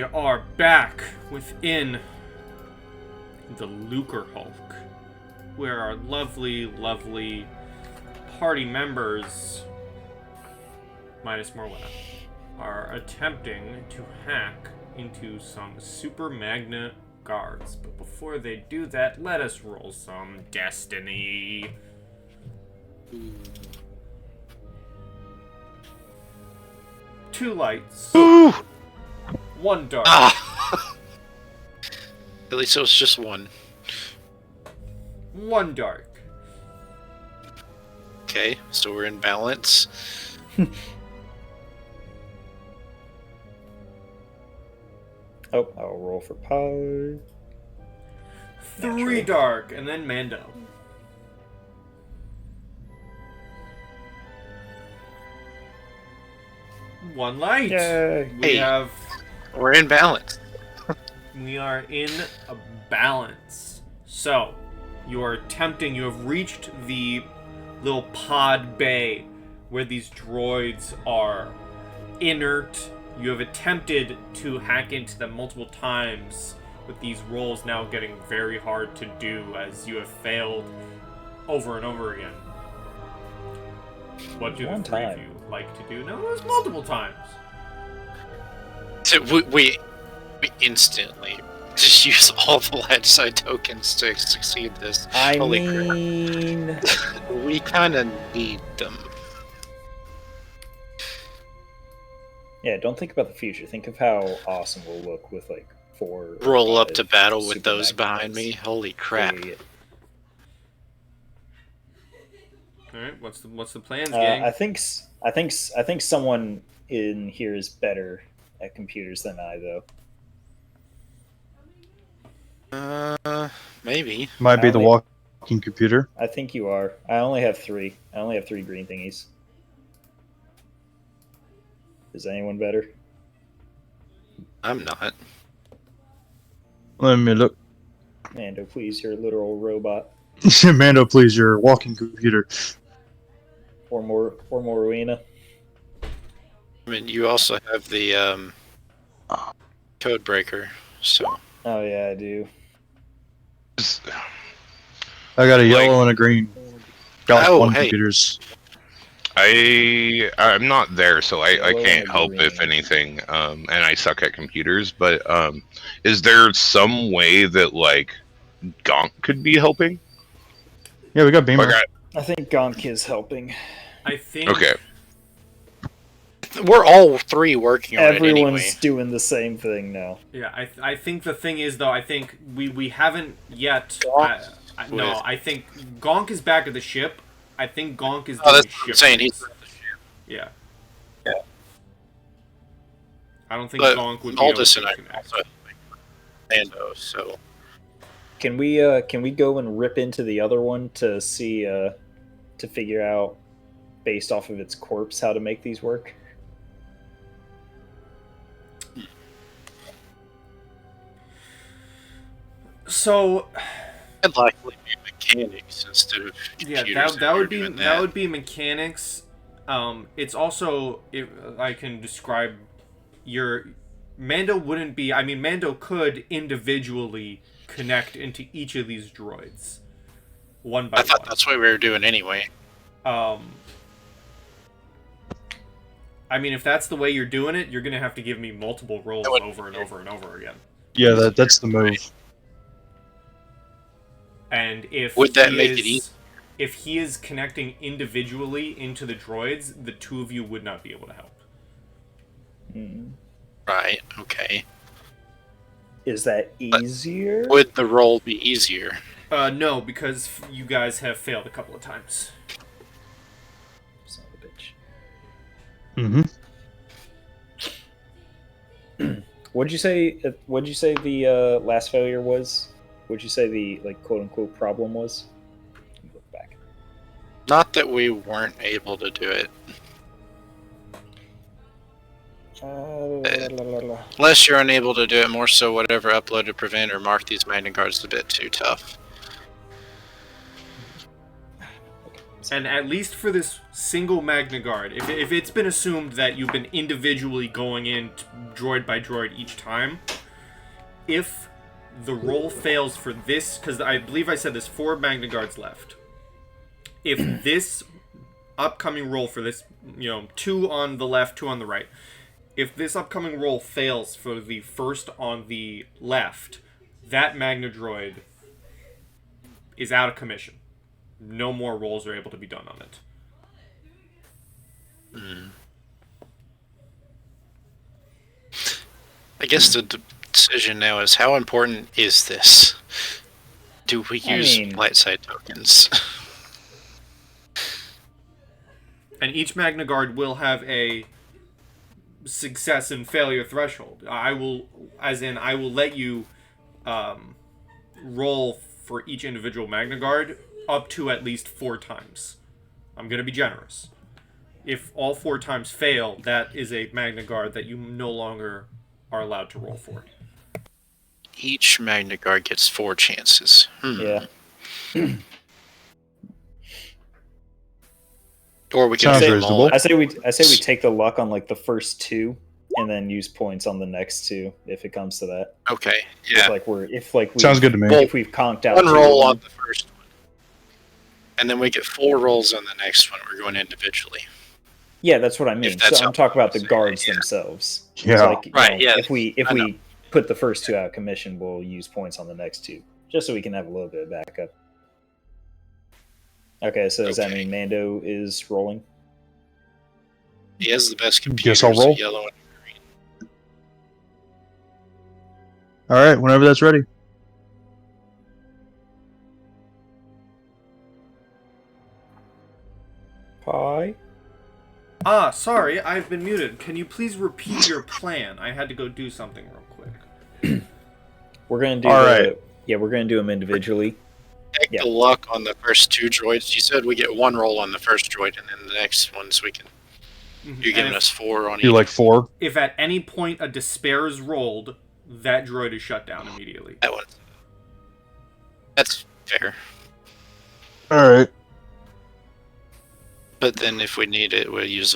We are back within the Lucre Hulk, where our lovely, lovely party members, minus Morwenna, are attempting to hack into some super magnet guards. But before they do that, let us roll some destiny. Two lights. Ooh! One dark. Ah! At least it was just one. One dark. Okay, so we're in balance. Oh, I'll roll for power. Three dark, and then Mando. One light. Yay. We're in balance. We are in a balance. So, you have reached the little pod bay where these droids are inert. You have attempted to hack into them multiple times, with these rolls now getting very hard to do as you have failed over and over again. What do the three of you like to do? No, it was multiple times. So we instantly just use all the light side tokens to succeed this. Holy crap. We kind of need them. Yeah, don't think about the future. Think of how awesome we'll look with like 4. Roll up to battle with those behind me. Holy crap! All right, what's the plans, gang? I think someone in here is better at computers than I, though. Maybe. Might be the walking computer. I think you are. I only have 3. I only have 3 green thingies. Is anyone better? I'm not. Let me look. Mando, please, you're a literal robot. Mando, please, your walking computer. Or more Rowena. I mean, you also have the code breaker, so. Oh yeah, I do. I got a yellow and a green. Got one hey. computers. I'm not there, so I Yellow can't and help green. if anything. And I suck at computers, but is there some way that like Gonk could be helping? Yeah, we got Beamer. Like I think Gonk is helping. I think. Okay. We're all 3 working on it anyway. Everyone's doing the same thing now. Yeah, I think the thing is, though, I think we haven't yet... no, I think Gonk is back at the ship. I think Gonk is doing that's ship. what I'm saying. He's at the ship. Yeah. I don't think But Gonk would be able Aldous to and I connect. also have Mando, so. Can we go and rip into the other one to see to figure out based off of its corpse how to make these work? So... I'd likely be mechanics instead of computers. Yeah, that would be doing that would be mechanics. It's also, if I can describe your Mando wouldn't be. I mean, Mando could individually connect into each of these droids, one by I thought one. that's what we were doing anyway. I mean, if that's the way you're doing it, you're gonna have to give me multiple rolls over and over and over again. Yeah, that's the move. And if Would that make it easy? If he is connecting individually into the droids, the two of you would not be able to help. Right, okay. Is that easier? Would the roll be easier? No, because you guys have failed a couple of times. Son of a bitch. Mm-hmm. What'd you say the last failure was? What'd you say the like quote unquote problem was? Look back. Not that we weren't able to do it. Unless you're unable to do it, more so whatever uploaded, prevent, or mark these magnet guards a bit too tough. And at least for this single Magna Guard, if it's been assumed that you've been individually going in droid by droid each time, if the roll fails for this, because I believe I said there's 4 Magna Guards left. If this upcoming roll for this, 2 on the left, 2 on the right, if this upcoming roll fails for the first on the left, that Magna Droid is out of commission. No more rolls are able to be done on it. I guess the decision now is, how important is this? Do we use light side tokens? And each Magna Guard will have a success and failure threshold. I will let you roll for each individual Magna Guard up to at least 4 times. I'm going to be generous. If all 4 times fail, that is a Magna Guard that you no longer are allowed to roll for. Each Magna Guard gets 4 chances. Yeah. Or we can Sounds say reasonable. I say we take the luck on like the first 2, and then use points on the next 2 if it comes to that. Okay, yeah. If we Sounds good to me. If we've conked out 1 2 roll on the first one, and then we get 4 rolls on the next one. We're going individually. Yeah, that's what I mean. that's So I'm talking about the how- guards yeah. themselves. Yeah. So like, Right, yeah. If we I know. put the first 2 out of commission, we'll use points on the next 2, just so we can have a little bit of backup. Okay, so does that Okay. mean Mando is rolling? He has the best computers. Guess I'll roll. Yellow and green. All right, whenever that's ready. Pie. Sorry, I've been muted. Can you please repeat your plan? I had to go do something real quick. We're gonna do. All right. Yeah, we're gonna do them individually. Take Yeah. the luck on the first 2 droids. You said we get 1 roll on the first droid, and then the next ones we can. You're giving And us 4 on each. You like 4? if at any point a despair is rolled, that droid is shut down immediately. That one. That's fair. All right. But then if we need it, we'll use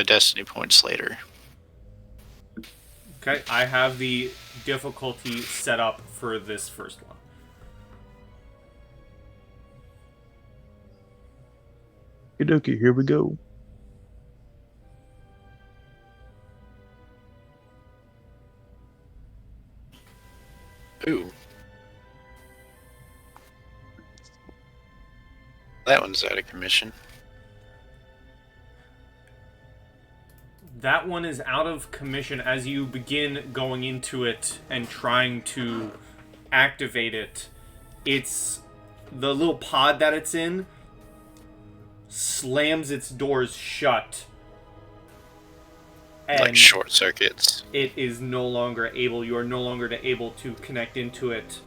destiny points later. Okay, I have the difficulty set up for this first one. Okie dokie, here we go. Ooh. That one's out of commission. That one is out of commission as you begin going into it and trying to activate it. It's the little pod that it's in slams its doors shut. And Like short circuits. it is no longer able, you are no longer able to connect into it.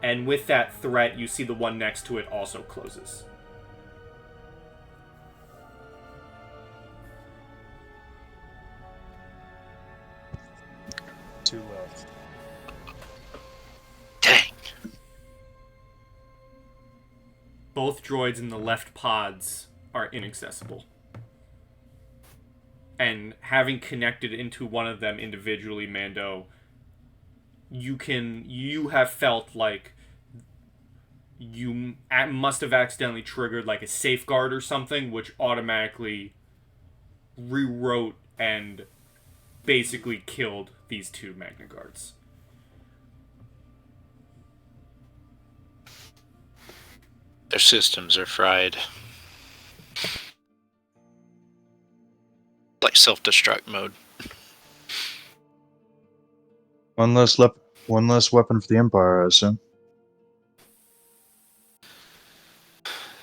And with that threat, you see the one next to it also closes. Two left. Dang. Both droids in the left pods are inaccessible. And having connected into one of them individually, Mando, you have felt like you must have accidentally triggered like a safeguard or something, which automatically rewrote and basically killed these 2 Magna Guards. Their systems are fried. Like self-destruct mode. One less weapon for the Empire, I assume.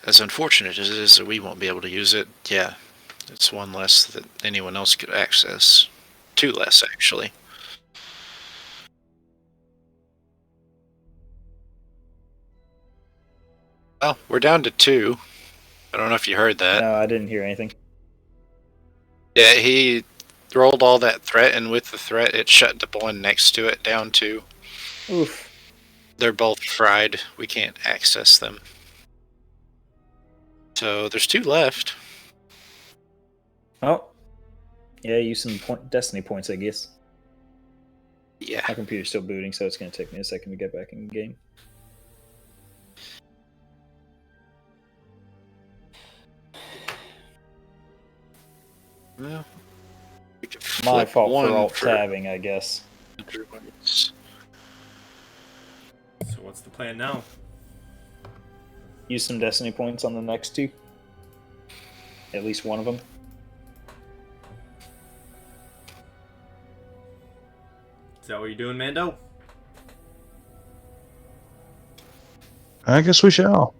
As unfortunate as it is that we won't be able to use it, yeah, it's 1 less that anyone else could access. 2 less, actually. Well, we're down to 2. I don't know if you heard that. No, I didn't hear anything. Yeah, he rolled all that threat, and with the threat, it shut the one next to it down to. Oof. They're both fried. We can't access them. So there's 2 left. Oh. Yeah, use some destiny points, I guess. Yeah. My computer's still booting, so it's going to take me a second to get back in the game. Well, we could My flip fault one for alt-tabbing, I guess. everyone's- So what's the plan now? Use some destiny points on the next 2. At least one of them. Is that what you're doing, Mando? I guess we shall.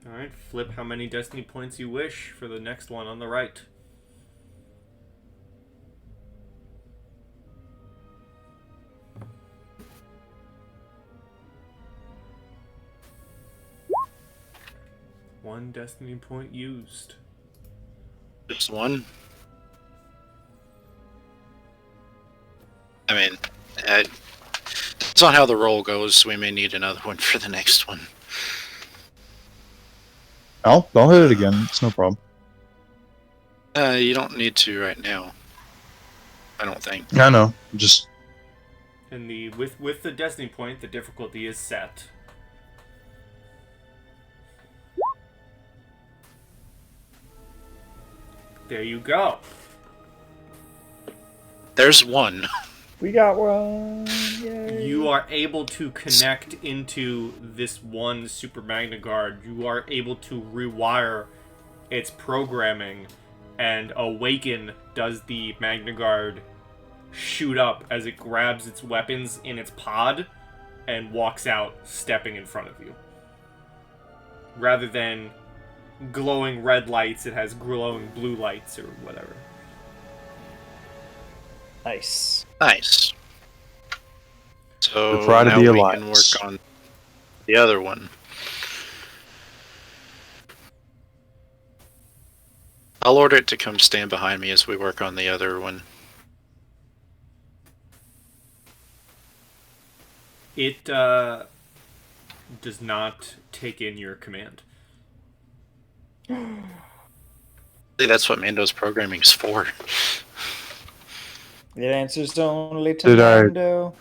Alright, flip how many destiny points you wish for the next one on the right. One destiny point used. Just one. I mean, that's not how the roll goes. We may need another one for the next one. I'll hit it again. It's no problem. You don't need to right now. I don't think. I know. Just And with the destiny point, the difficulty is set. There you go. There's one. We got one! Yay! You are able to connect into this one Super Magna Guard. You are able to rewire its programming, and Awaken does the Magna Guard shoot up as it grabs its weapons in its pod and walks out, stepping in front of you. Rather than glowing red lights, it has glowing blue lights or whatever. Nice. Nice. So The pride of now the we can Alliance. work on the other one. I'll order it to come stand behind me as we work on the other one. It does not take in your command. See, that's what Mando's programming is for. It answers only to Did I- Mando.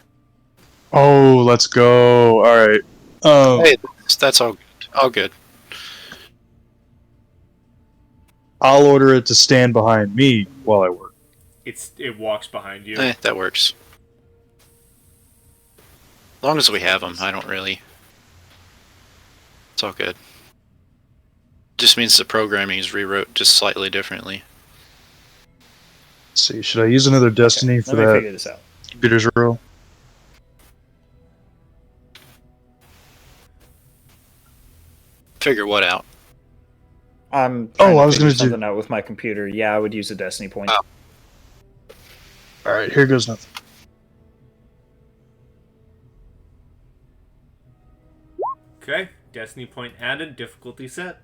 oh, let's go. All right. Hey, that's all good. I'll order it to stand behind me while I work. It walks behind you. That works. As long as we have them, I don't really. It's all good. Just means the programming is rewrote just slightly differently. Let's see, should I use another destiny for Let me that figure this out. computer's row? Figure what out? I'm Oh, trying I was figure gonna do- something out with my computer. Yeah, I would use a destiny point. Oh. All right, here goes nothing. Okay, destiny point added, difficulty set.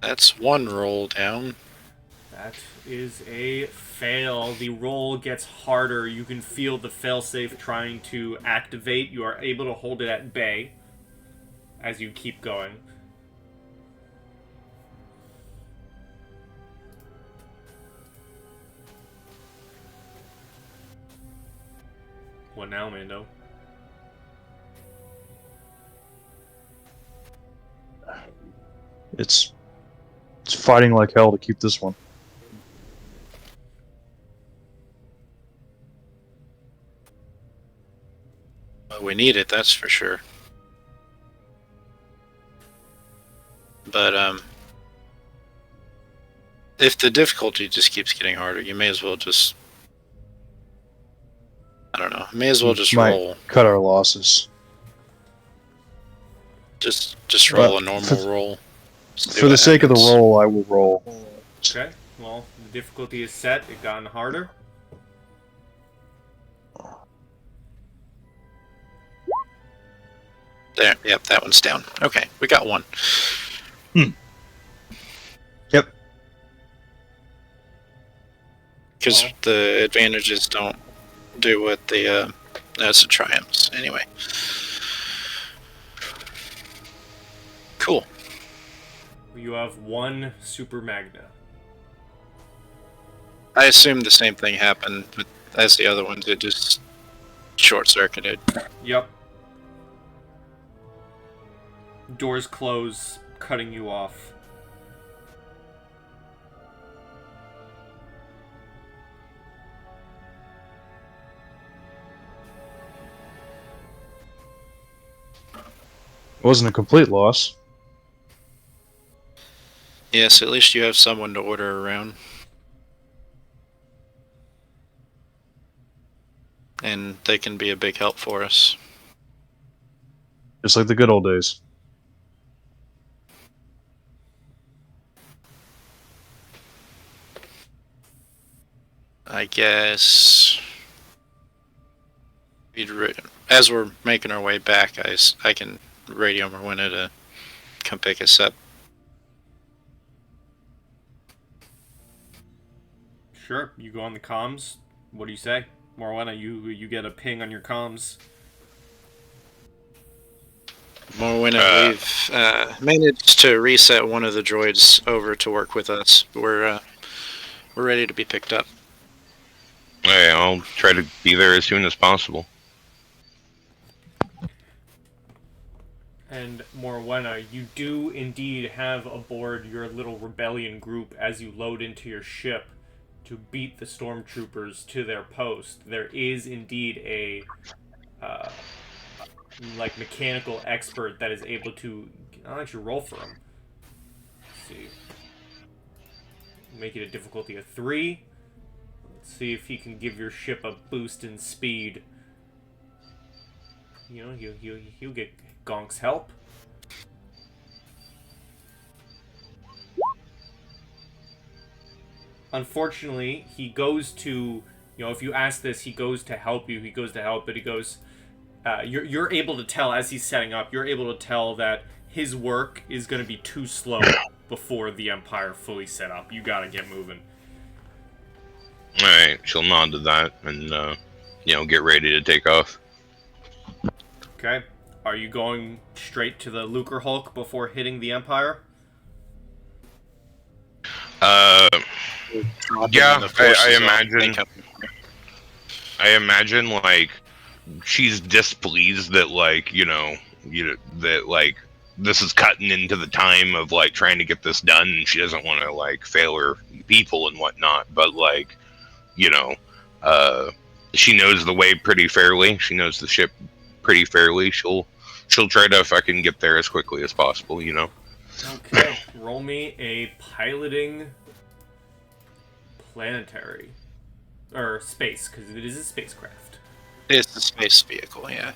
That's one roll down. That is a fail. The roll gets harder. You can feel the failsafe trying to activate. You are able to hold it at bay as you keep going. What now, Mando? It's fighting like hell to keep this one. Well, we need it, that's for sure. But if the difficulty just keeps getting harder, you may as well just, I don't know, may as well just Might roll. cut our losses. Just roll But a normal roll. Just see For the what sake of the happens. roll, I will roll. Okay, well, the difficulty is set. It gotten harder. There, yep, that one's down. Okay, we got one. Yep. Because Oh. the advantages don't do what the That's a triumph. Anyway. Cool. You have one Super Magna. I assume the same thing happened as the other ones. It just short-circuited. Yep. Doors close, cutting you off. It wasn't a complete loss. Yes, at least you have someone to order around. And they can be a big help for us. Just like the good old days. I guess... as we're making our way back, I can radio Morwenna to come pick us up. Sure, you go on the comms. What do you say? Morwenna, you get a ping on your comms. Morwenna, we've managed to reset one of the droids over to work with us. We're ready to be picked up. Hey, I'll try to be there as soon as possible. And Morwenna, you do indeed have aboard your little rebellion group as you load into your ship to beat the stormtroopers to their post. There is indeed a like mechanical expert that is able to. I'll let you roll for him. Let's see. Make it a difficulty of 3. Let's see if he can give your ship a boost in speed. You know, he'll get Gonk's help. Unfortunately, he goes to, if you ask this, he goes to help you. He goes to help, but he goes, you're able to tell as he's setting up, you're able to tell that his work is going to be too slow before the Empire fully set up. You gotta get moving. Alright, she'll nod to that and, get ready to take off. Okay. Are you going straight to the Lucre Hulk before hitting the Empire? Yeah, I imagine. I imagine, like, she's displeased that, like, this is cutting into the time of, like, trying to get this done, and she doesn't want to, like, fail her people and whatnot, but, like, she knows the way pretty fairly. She knows the ship pretty fairly. She'll try to fucking get there as quickly as possible, Okay, roll me a piloting planetary. Or space, because it is a spacecraft. It's a space vehicle, yeah.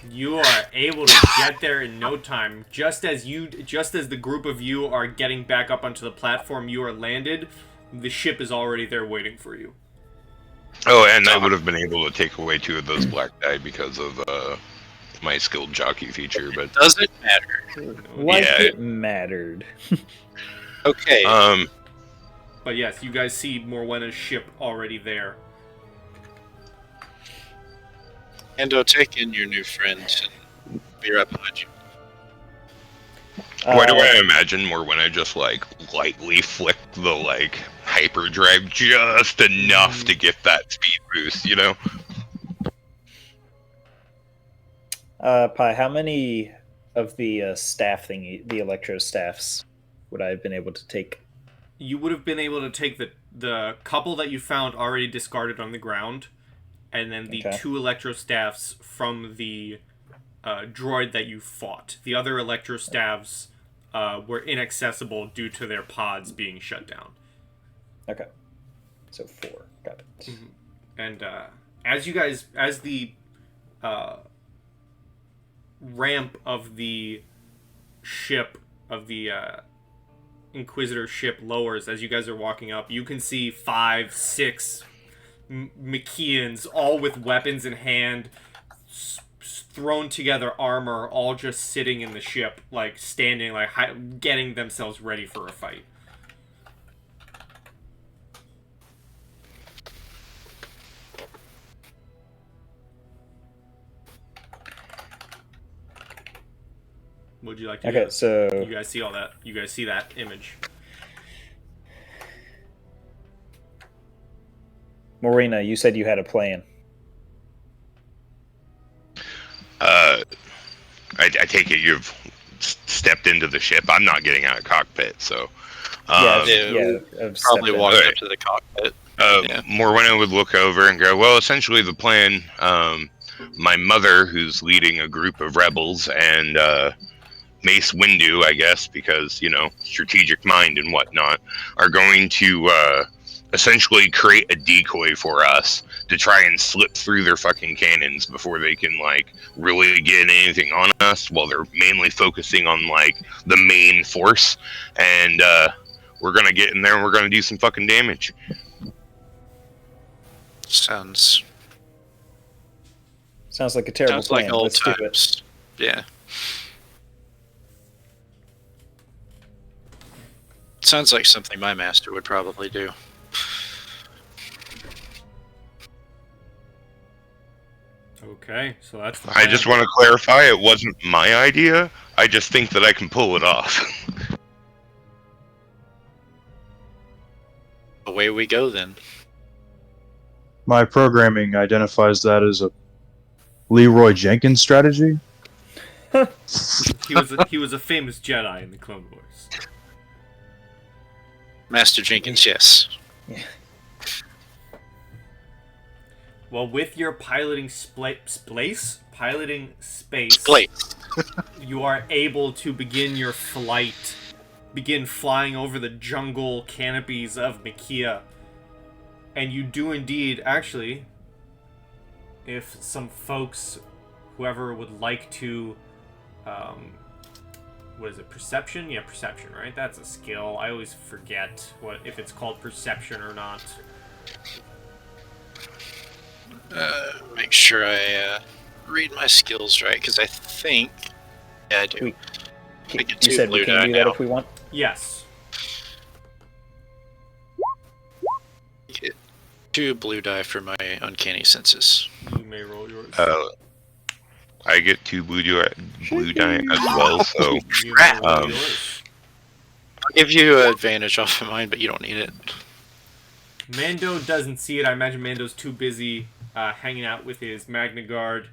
You are able to get there in no time. Just as the group of you are getting back up onto the platform, you are landed. The ship is already there waiting for you. Oh, and I would have been able to take away 2 of those black die because of my skilled jockey feature, but does it matter? Like it mattered. Okay. But yes, you guys see Morwenna's ship already there. Endo, take in your new friend and be right behind you. why do I imagine Morwenna just, like, lightly flick the, like, hyperdrive just enough to get that speed boost, Pi, how many of the staff thingy, the electro staffs, would I have been able to take? You would have been able to take the couple that you found already discarded on the ground, and then the 2 electro staffs from the droid that you fought. The other electro staffs were inaccessible due to their pods being shut down. Okay. So 4. Got it. Mm-hmm. And as the ramp of the ship, of the Inquisitor ship lowers, as you guys are walking up, you can see 5, 6 Machians, all with weapons in hand, thrown together armor, all just sitting in the ship, like standing, like getting themselves ready for a fight. Would you like to? Okay, do? so You guys see all that? You guys see that image? Morena, you said you had a plan. I take it you've stepped into the ship. I'm not getting out of cockpit, so. I've Probably stepped in. walked Okay. up to the cockpit. Morwenna would look over and go, well, essentially the plan, my mother, who's leading a group of rebels, and Mace Windu, I guess, because, strategic mind and whatnot, are going to essentially create a decoy for us to try and slip through their fucking cannons before they can, really get anything on us, while they're mainly focusing on, the main force. And we're going to get in there and we're going to do some fucking damage. Sounds like a terrible plan. like old Let's do it. times. Yeah. Sounds like something my master would probably do. Okay, so that's the I plan. just want to clarify, it wasn't my idea. I just think that I can pull it off. Away we go then. My programming identifies that as a Leroy Jenkins strategy. He was a famous Jedi in the Clone Wars. Master Jenkins, yes. Well, with your piloting space, you are able to begin your flight. Begin flying over the jungle canopies of Makia. And you do indeed, actually, if some folks, whoever would like to, what is it, perception? Yeah, perception, right? That's a skill. I always forget if it's called perception or not. Make sure I read my skills right, because I think... Yeah, I do. You said we can do that if we want? Yes. Get 2 blue die for my uncanny senses. You may roll yours. I get 2 blue die as well, so You may roll um, yours. I'll give you advantage off of mine, but you don't need it. Mando doesn't see it. I imagine Mando's too busy hanging out with his Magna Guard.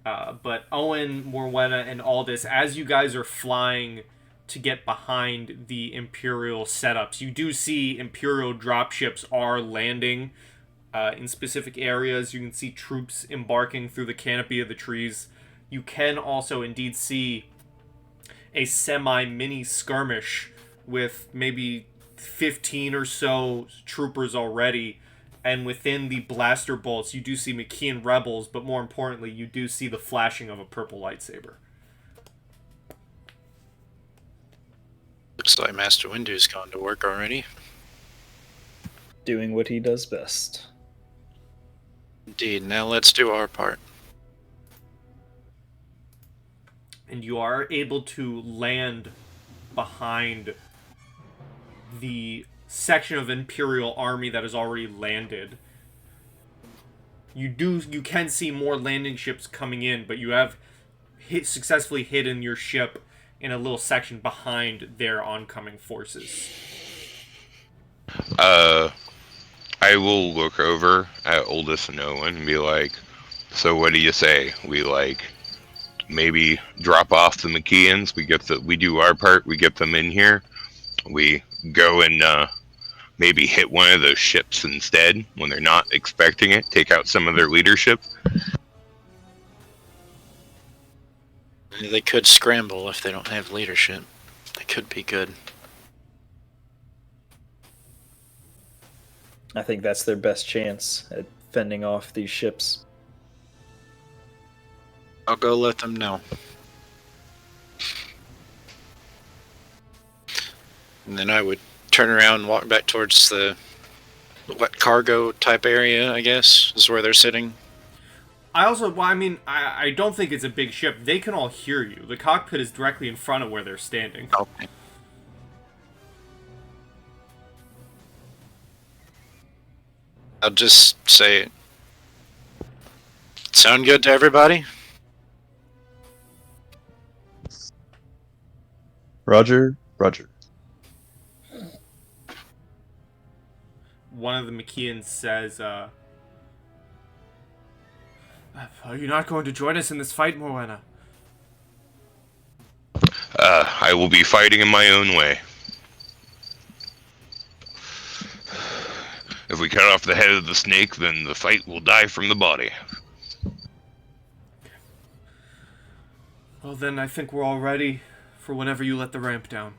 But Owen, Morwenna, and Aldous, as you guys are flying to get behind the Imperial setups, you do see Imperial dropships are landing in specific areas. You can see troops embarking through the canopy of the trees. You can also indeed see a semi-mini skirmish with maybe 15 or so troopers already. And within the blaster bolts, you do see Makian rebels, but more importantly, you do see the flashing of a purple lightsaber. Looks like Master Windu's gone to work already. Doing what he does best. Indeed. Now let's do our part. And you are able to land behind the section of Imperial army that has already landed. You can see more landing ships coming in, but you have successfully hidden your ship in a little section behind their oncoming forces. I will look over at Oldest and Owen and be like, so what do you say? We maybe drop off the Makians, we do our part, we get them in here, we go and maybe hit one of those ships instead when they're not expecting it, take out some of their leadership. They could scramble if they don't have leadership. That could be good. I think that's their best chance at fending off these ships. I'll go let them know. And then I would turn around and walk back towards the what cargo type area, I guess, is where they're sitting. I don't think it's a big ship. They can all hear you. The cockpit is directly in front of where they're standing. Okay. I'll just say, sound good to everybody? Roger. One of the McKeons says, "Are you not going to join us in this fight, Morwenna?" I will be fighting in my own way. If we cut off the head of the snake, then the fight will die from the body. Well, then I think we're all ready for whenever you let the ramp down.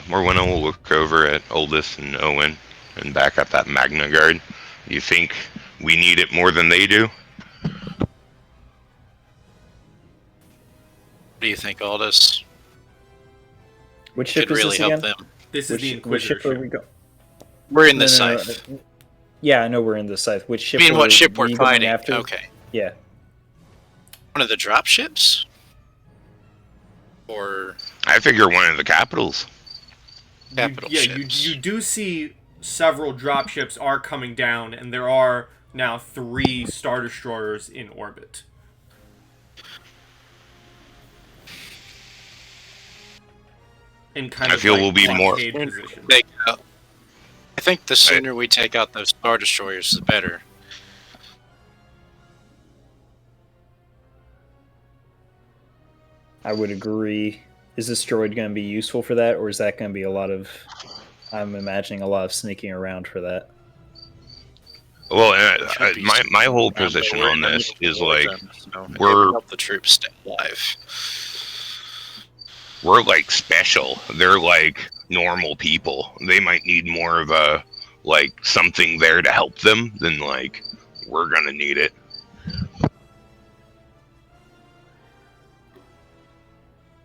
Morwenna will look over at Oldest and Owen and back at that Magna Guard. You think we need it more than they do? What do you think, Aldous? Which ship Could is really this help again? them. This is the Which Inquisitor ship are ship. we going? We're in the No. Scythe. Yeah, I know we're in the Scythe. Which ship? I mean, what ship were we're you going fighting? after? Okay. Yeah. One of the drop ships? Or I figure one of the capitals. capital ships? You do see several drop ships are coming down, and there are now 3 Star Destroyers in orbit. In kind I of feel like we'll be more- blockade position. I think the sooner we take out those Star Destroyers, the better. I would agree. Is this droid going to be useful for that, or is that going to be a lot of? I'm imagining a lot of sneaking around for that. Well, Should be my whole but position we're on in the this middle is of like them, so it we're- will help the troops stay alive. we're like special. They're like normal people. They might need more of a like something there to help them than like we're gonna need it.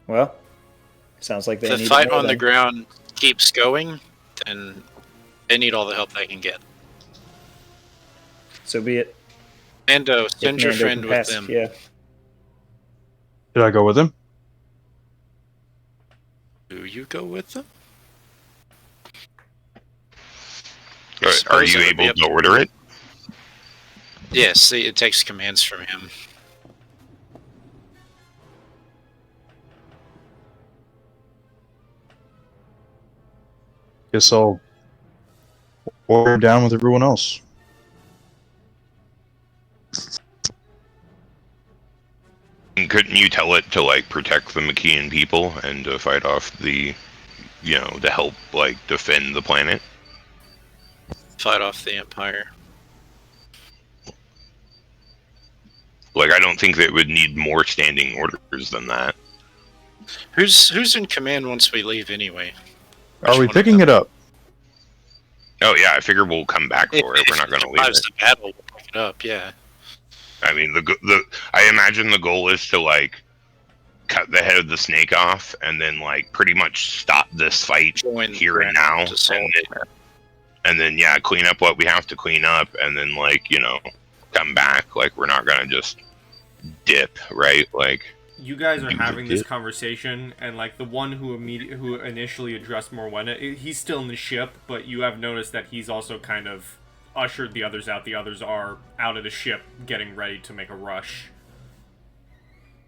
Well, sounds like they If need the fight it more on the then. ground keeps going, then they need all the help they can get. So be it. Mando, If send your Mando friend can with pass- them. Yeah. Did I go with him? Do you go with them? Are Suppose you it would be able up to to order it? Yes, it takes commands from him. Guess I'll order him down with everyone else. And couldn't you tell it to like protect the McKeon people and to fight off the, to help like defend the planet? Fight off the Empire. Like I don't think that it would need more standing orders than that. Who's in command once we leave anyway? Are we picking it up? Oh yeah, I figure we'll come back for it. We're not going to leave survives it. the battle, we'll pick it up, yeah. I mean, I imagine the goal is to like cut the head of the snake off and then like pretty much stop this fight Join here and now, to solve and then yeah, clean up what we have to clean up, and then like come back. Like we're not gonna just dip, right? Like You guys are You having this did. conversation, and like the one who initially addressed Morwenna, he's still in the ship, but you have noticed that he's also kind of ushered the others out. The others are out of the ship, getting ready to make a rush.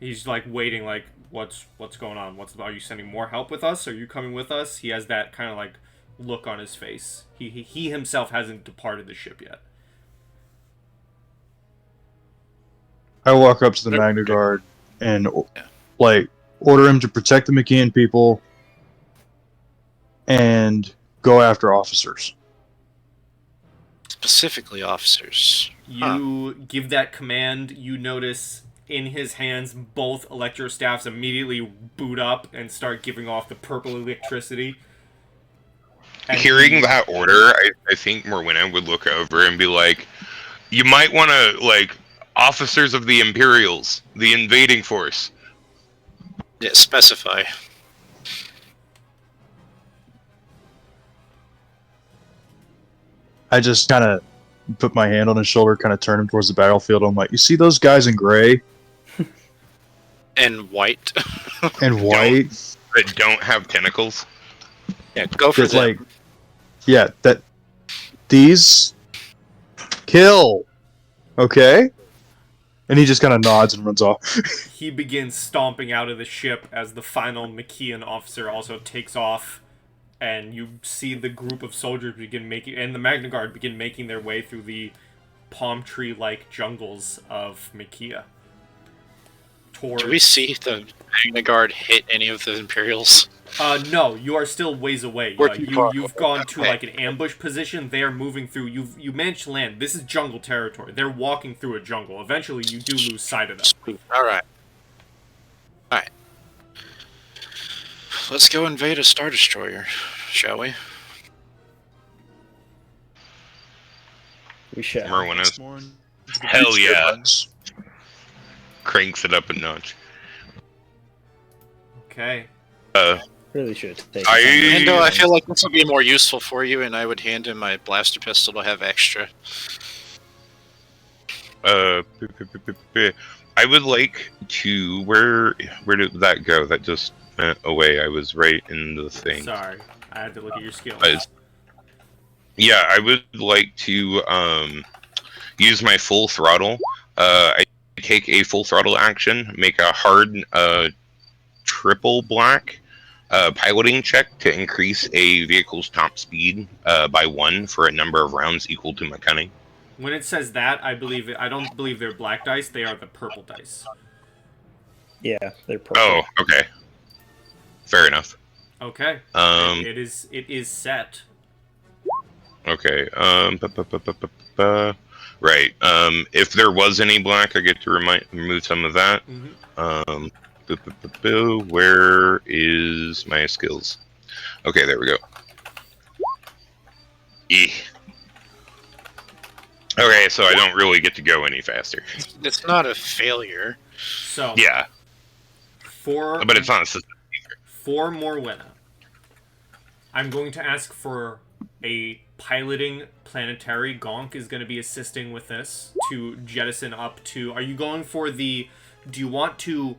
He's like waiting, like what's going on? Are you sending more help with us? Are you coming with us? He has that kind of like look on his face. He himself hasn't departed the ship yet. I walk up to the Magna Guard and like order him to protect the McKeon people and go after officers. Specifically officers. You give that command, you notice in his hands both electrostaffs immediately boot up and start giving off the purple electricity. And hearing that order, I think Morwenna would look over and be like, "You might want to like officers of the Imperials, the invading force." Yeah, specify. I just kind of put my hand on his shoulder, kind of turn him towards the battlefield. I'm like, you see those guys in gray And white. and white? That don't have tentacles. Yeah, go for It's them. like, yeah, that these kill. Okay? And he just kind of nods and runs off. He begins stomping out of the ship as the final Makian officer also takes off, and you see the group of soldiers and the Magna Guard begin making their way through the palm tree-like jungles of Makia. Do we see the Magna Guard hit any of the Imperials? No, you are still ways away. You've gone to like an ambush position. They are moving through. You managed to land. This is jungle territory. They're walking through a jungle. Eventually, you do lose sight of them. All right. Let's go invade a Star Destroyer, shall we? We shall. Merwin is. Hell yeah. Cranks it up a notch. Okay. Really should take Mando, I feel like this will be more useful for you, and I would hand him my blaster pistol to have extra. I would like to. Where did that go? That just went away. I was right in the thing. Sorry, I had to look at your skills. Yeah, I would like to use my full throttle. I take a full throttle action, make a hard triple black piloting check to increase a vehicle's top speed by 1 for a number of rounds equal to my cunning. When it says that, I don't believe they're black dice. They are the purple dice. Yeah, they're purple. Oh, okay. Fair enough. Okay. It is set. Okay. Right. If there was any black, I get to remove some of that. Mm-hmm. Where is my skills? Okay, there we go. Okay, so I don't really get to go any faster. It's not a failure. So yeah, but it's not a system either. For Morwenna, I'm going to ask for a piloting planetary. Gonk is going to be assisting with this to jettison up to. Are you going for the? Do you want to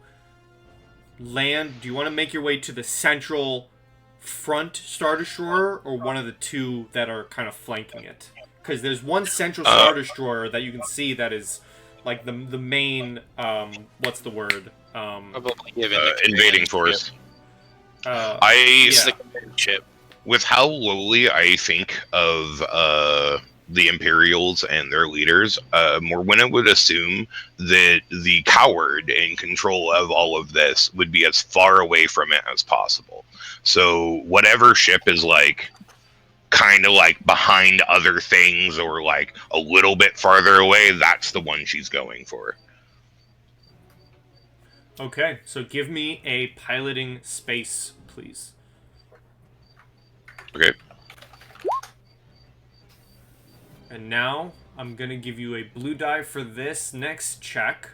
land? Do you want to make your way to the central front Star Destroyer, or one of the two that are kind of flanking it? Because there's one central Star Destroyer that you can see that is like the main what's the word? Invading force. Ship. With how lowly I think of the Imperials and their leaders, Morwenna would assume that the coward in control of all of this would be as far away from it as possible. So whatever ship is like kind of like behind other things or like a little bit farther away, that's the one she's going for. Okay, so give me a piloting space, please. Okay. And now I'm going to give you a blue die for this next check.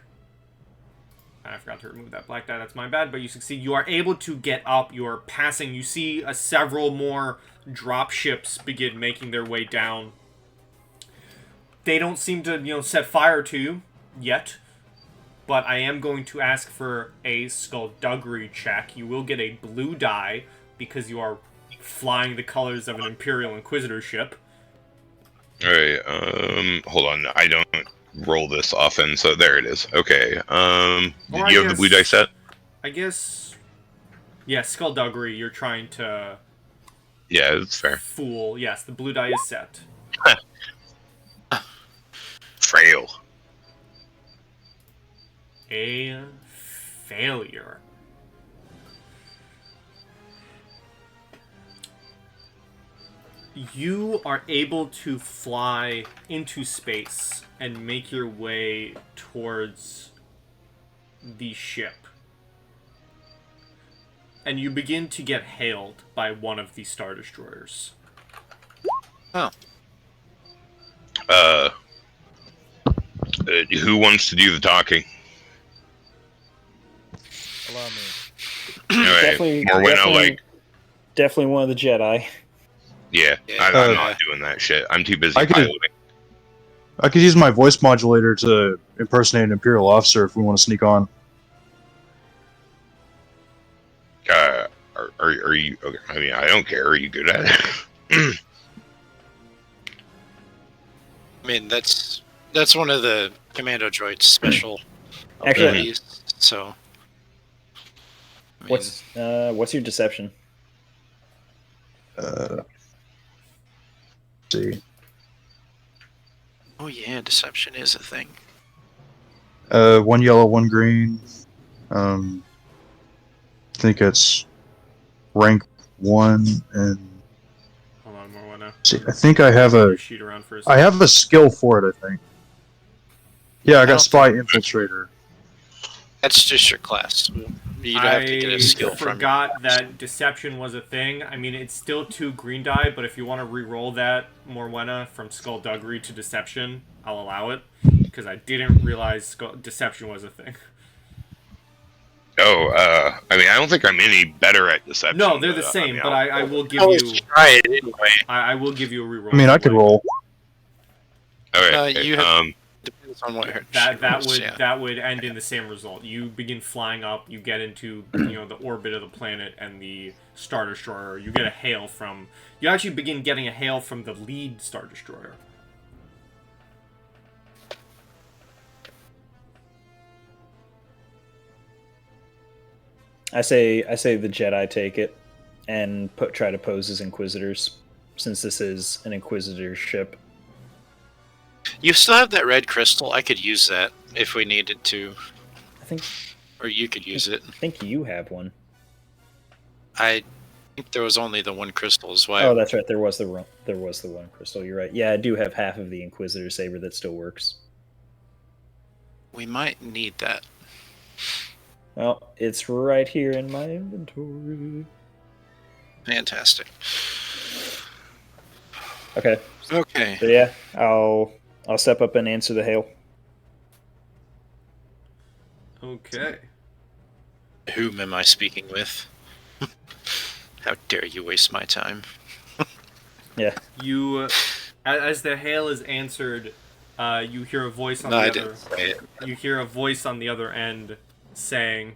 I forgot to remove that black die. That's my bad, but you succeed. You are able to get up. You're passing. You see several more drop ships begin making their way down. They don't seem to, set fire to you yet, but I am going to ask for a skullduggery check. You will get a blue die because you are flying the colors of an Imperial Inquisitor ship. Alright, hold on. I don't roll this often, so there it is. Okay, did you have the blue die set? I guess... Yeah, skullduggery, you're trying to... Yeah, that's fair. Fool. Yes, the blue die is set. Frail. A failure. You are able to fly into space and make your way towards the ship. And you begin to get hailed by one of the Star Destroyers. Oh. Who wants to do the talking? Allow me. Alright, Definitely one of the Jedi. Yeah, I'm not doing that shit. I'm too busy piloting. I could use my voice modulator to impersonate an Imperial officer if we want to sneak on. Are you? Okay, I mean, I don't care. Are you good at it? I mean, that's That's one of the commando droid's special Actually- abilities. So, I mean, What's your deception? Let's see. oh yeah, deception is a thing. 1 yellow, 1 green. I think it's rank 1, and Hold on, Morwenna. see, I think I have a Sheet around for a I second. have a skill for it. I think. Yeah, I got don't Spy Infiltrator. That's just your class. You'd have to get a skill I from forgot that deception was a thing. I mean, it's still 2 green die, but if you want to re-roll that, Morwenna, from Skullduggery to deception, I'll allow it. Because I didn't realize deception was a thing. Oh, I mean, I don't think I'm any better at deception. No, they're the but, same, mean, but I'll- I will give Always you... try it anyway. I will give you a re-roll. I mean, I could roll. Okay. You have- Depends on what her That would end in the same result. You begin flying up, you get into the orbit of the planet and the Star Destroyer. You get a hail from... You actually begin getting a hail from the lead Star Destroyer. I say the Jedi take it and try to pose as Inquisitors, since this is an Inquisitor ship. You still have that red crystal. I could use that if we needed to, I think or you could use it. you have one. I think there was only the one crystal. Is why. Oh, that's right. There was the one crystal. You're right. Yeah, I do have half of the Inquisitor saber that still works. We might need that. Well, it's right here in my inventory. Fantastic. Okay. Okay. So yeah, I'll step up and answer the hail. Okay. Whom am I speaking with? How dare you waste my time? Yeah. You, as the hail is answered, you hear a voice on No, the I other. didn't say it. You hear a voice on the other end saying,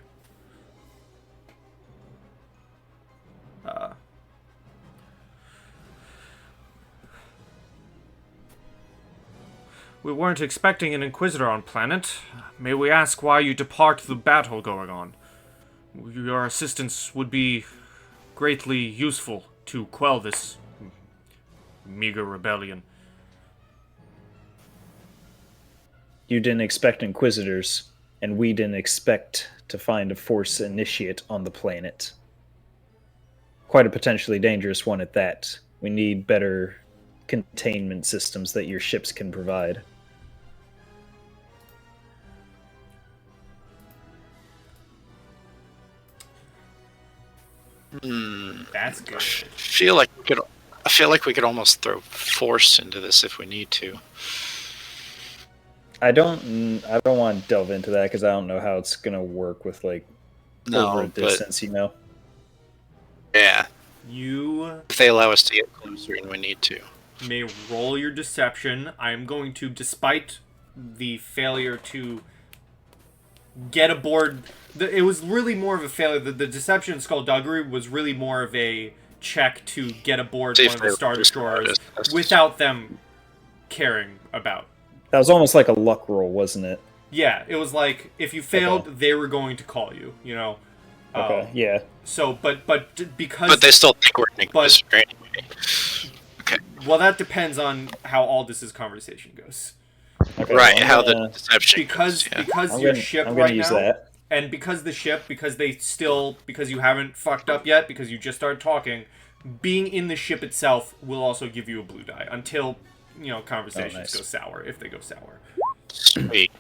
"We weren't expecting an Inquisitor on planet. May we ask why you depart the battle going on? Your assistance would be greatly useful to quell this meager rebellion." You didn't expect Inquisitors, and we didn't expect to find a Force Initiate on the planet. Quite a potentially dangerous one at that. We need better containment systems that your ships can provide. That's good. I feel like we could almost throw force into this if we need to. I don't want to delve into that because I don't know how it's gonna work with over a But distance. yeah, You if they allow us to get closer and we need to. may roll your deception. I am going to, despite the failure to get aboard, it was really more of a failure. The deception in Skullduggery was really more of a check to get aboard one of the Star Destroyers without them caring about. That was almost like a luck roll, wasn't it? Yeah, it was like if you failed, they were going to call you. Okay. Yeah. So, but because But they still think we're an Inquisitor anyway. Okay. well, that depends on how Aldous' conversation goes. Okay, Right, well, how the deception Because goes, yeah. because I'm your gonna, ship I'm gonna right use now, that. and because because you haven't fucked up yet, because you just started talking, being in the ship itself will also give you a blue die until conversations nice. go sour, if they go sour. Sweet.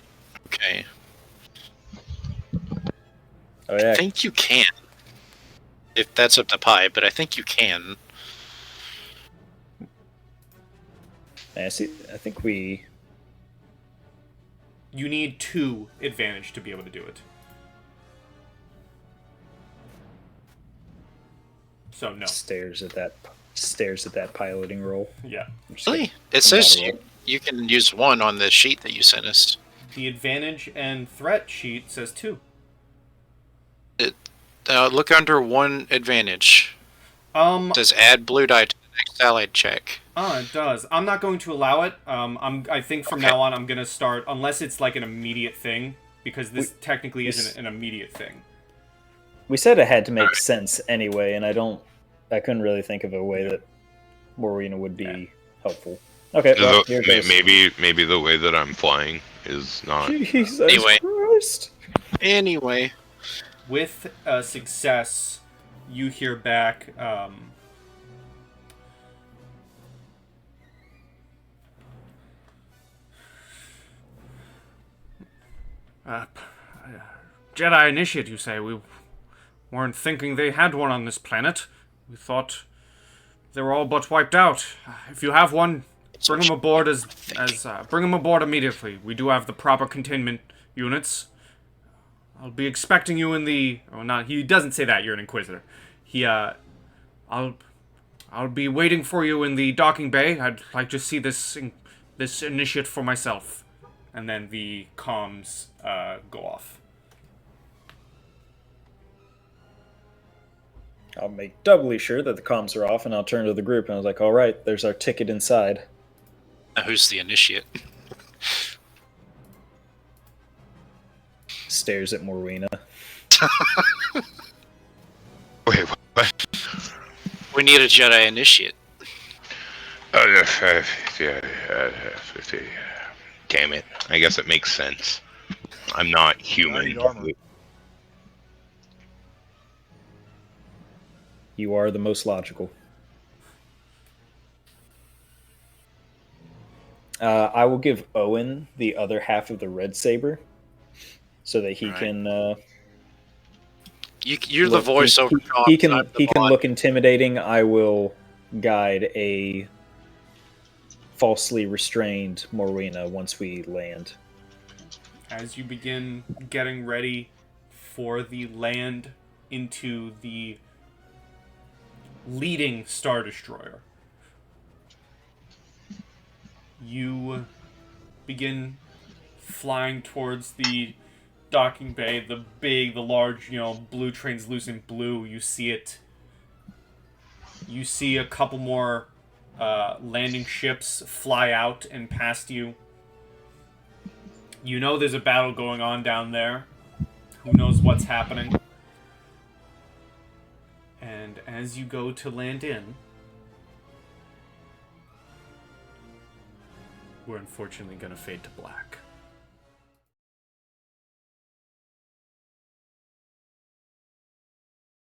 Okay. Oh yeah. I think you can. If that's up to Pi, but I think you can. I think we. You need 2 advantage to be able to do it. So no. Stares at that piloting roll. Yeah. I'm just Really? gonna- It says Combine roll. you can use 1 on the sheet that you sent us. The advantage and threat sheet says 2. Look under 1 advantage. Um, It says add blue die to the next allied check. It does. I'm not going to allow it. I think from now on I'm gonna start, unless it's like an immediate thing, because this technically isn't an immediate thing. We said it had to make sense anyway, and I couldn't really think of a way that Morena would be helpful. Okay, well, here goes. Maybe the way that I'm flying is not. Jesus Anyway. Christ. Anyway. With success, you hear back. Jedi Initiate, you say? We weren't thinking they had one on this planet. We thought they were all but wiped out. If you have one, bring them aboard bring them aboard immediately. We do have the proper containment units. I'll be expecting you in the... Oh, not... He doesn't say that. You're an Inquisitor. I'll be waiting for you in the docking bay. I'd like to see this initiate for myself. And then the comms go off. I'll make doubly sure that the comms are off, and I'll turn to the group, and I was like, all right, there's our ticket inside. Now who's the initiate? Stares at Morena. Wait, what? We need a Jedi initiate. Damn it. I guess it makes sense. I'm not I human. need armor. You are the most logical. I will give Owen the other half of the red saber, so that he can. You're the voiceover. He can look intimidating. I will guide a falsely restrained Morena once we land. As you begin getting ready for the land into the leading Star Destroyer, you begin flying towards the docking bay, the large, blue translucent blue. You see it. You see a couple more landing ships fly out and past you. You know there's a battle going on down there. Who knows what's happening? And as you go to land in, we're unfortunately going to fade to black.